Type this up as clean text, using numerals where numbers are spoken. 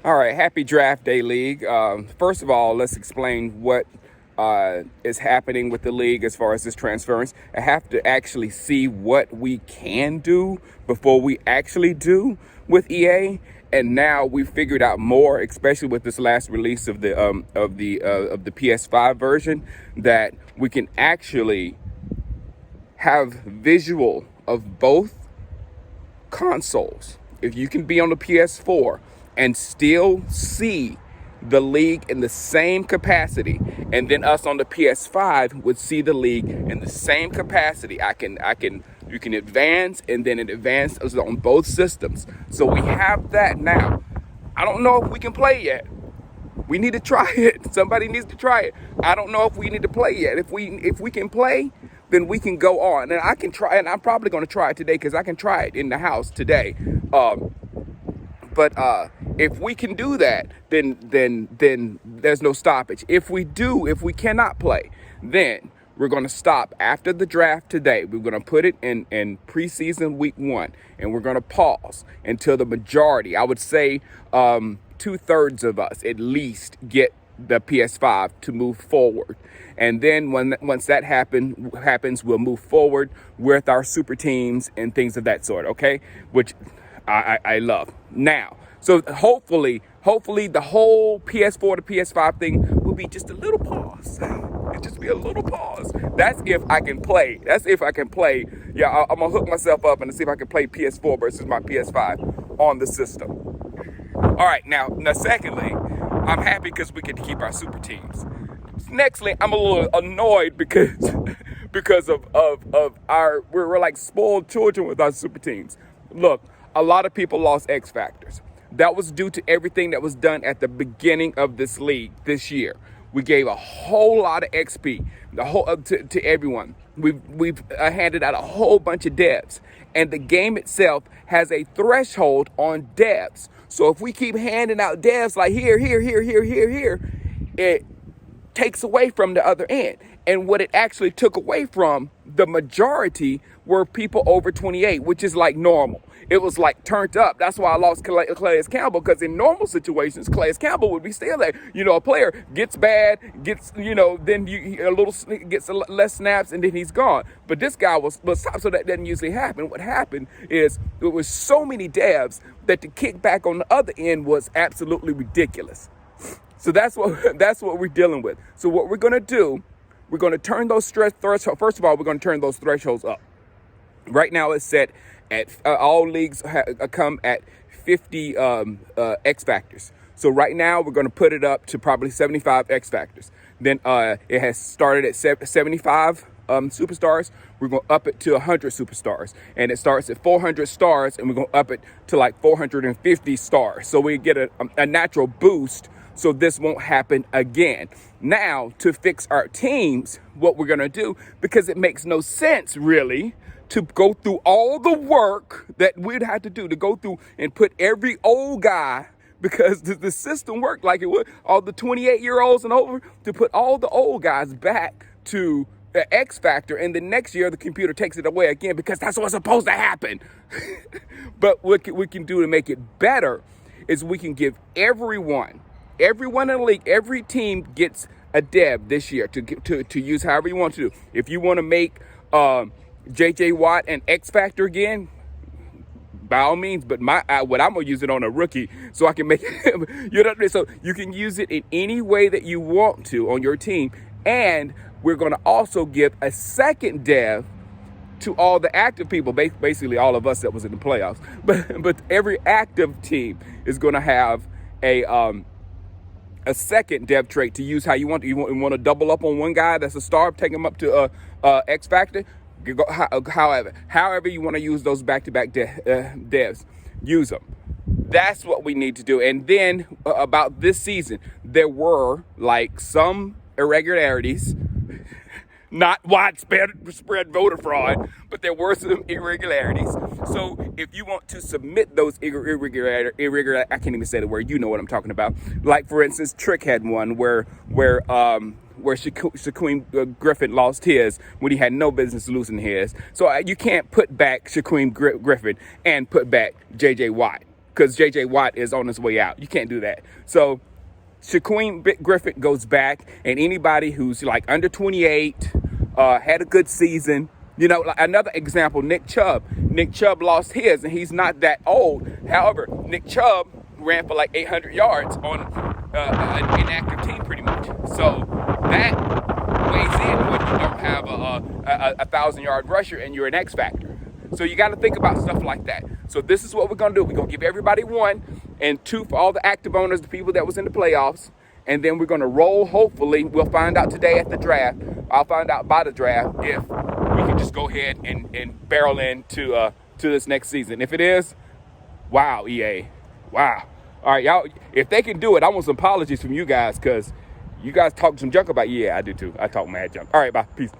All right, happy draft day, league. First of all, let's explain what is happening with the league as far as this transference. I have to actually see what we can do before we actually do with EA. And now we figured out more, especially with this last release of the PS5 version, that we can actually have visual of both consoles. If you can be on the PS4 and still see the league in the same capacity, and then us on the PS5 would see the league in the same capacity. You can advance, and then it advances on both systems. So we have that now. I don't know if we can play yet. We need to try it. Somebody needs to try it. I don't know if we need to play yet. If we can play, then we can go on. And I can try, and I'm probably going to try it today because I can try it in the house today. But if we can do that, then there's no stoppage. If we cannot play, then we're going to stop after the draft today. We're going to put it in preseason week 1, and we're going to pause until the majority, I would say 2/3 of us at least, get the PS5 to move forward. And then once that happens, we'll move forward with our super teams and things of that sort, okay? Which I love. Now, so hopefully the whole PS4 to PS5 thing will be just a little pause. It'll just be a little pause. That's if I can play. Yeah, I'm gonna hook myself up and see if I can play PS4 versus my PS5 on the system. All right, now secondly, I'm happy because we get to keep our super teams. Nextly, I'm a little annoyed because of our we're like spoiled children with our super teams. Look, a lot of people lost X factors. That was due to everything that was done at the beginning of this league this year. We gave a whole lot of XP, to everyone. We've handed out a whole bunch of devs, and the game itself has a threshold on devs. So if we keep handing out devs like here, it takes away from the other end. And what it actually took away from the majority were people over 28, which is like normal. It was like turned up. That's why I lost Calais Campbell, because in normal situations, Calais Campbell would be still there. A player gets bad, then gets less snaps, and then he's gone. But this guy was top, so that doesn't usually happen. What happened is there was so many devs that the kickback on the other end was absolutely ridiculous. So that's what we're dealing with. So what we're going to do, we're going to turn those thresholds. First of all, we're going to turn those thresholds up. Right now it's set at all leagues come at 50 X factors. So right now we're going to put it up to probably 75 X factors. Then it has started at 75 superstars. We're going to up it to 100 superstars, and it starts at 400 stars, and we're going to up it to like 450 stars. So we get a natural boost. So this won't happen again. Now, to fix our teams, what we're going to do, because it makes no sense really to go through all the work that we'd have to do to go through and put every old guy, because the system worked like it would, all the 28-year-olds and over, to put all the old guys back to the X Factor, and the next year the computer takes it away again, because that's what's supposed to happen. But what we can do to make it better is we can give everyone in the league, every team gets a dev this year to use however you want to do. If you want to make JJ Watt and X Factor again, by all means, but what I'm gonna use it on a rookie, so I can make it, so you can use it in any way that you want to on your team. And we're gonna also give a second dev to all the active people, basically all of us that was in the playoffs. But every active team is gonna have a second dev trait to use how you want. You want to double up on one guy that's a star, take him up to X Factor. However you want to use those back-to-back devs, use them. That's what we need to do. And then about this season, there were like some irregularities, not widespread voter fraud, but there were some irregularities. So if you want to submit those irregular, I can't even say the word, you know what I'm talking about. Like, for instance, Trick had one where Shaquem Griffin lost his when he had no business losing his. So you can't put back Shaquem Griffin and put back JJ Watt. because J.J. Watt is on his way out. You can't do that. So Shaquem Griffin goes back, and anybody who's like under 28, had a good season. You know, like another example, Nick Chubb. Nick Chubb lost his, and he's not that old. However, Nick Chubb ran for like 800 yards on an inactive team pretty much. So that weighs in when you don't have a 1,000-yard rusher and you're an X factor. So you got to think about stuff like that. So this is what we're going to do. We're going to give everybody 1 and 2 for all the active owners, the people that was in the playoffs. And then we're going to roll, hopefully. We'll find out today at the draft. I'll find out by the draft if we can just go ahead and barrel into to this next season. If it is, wow, EA. Wow. All right, y'all, if they can do it, I want some apologies from you guys because you guys talk some junk about, yeah, I do too. I talk mad junk. All right, bye. Peace.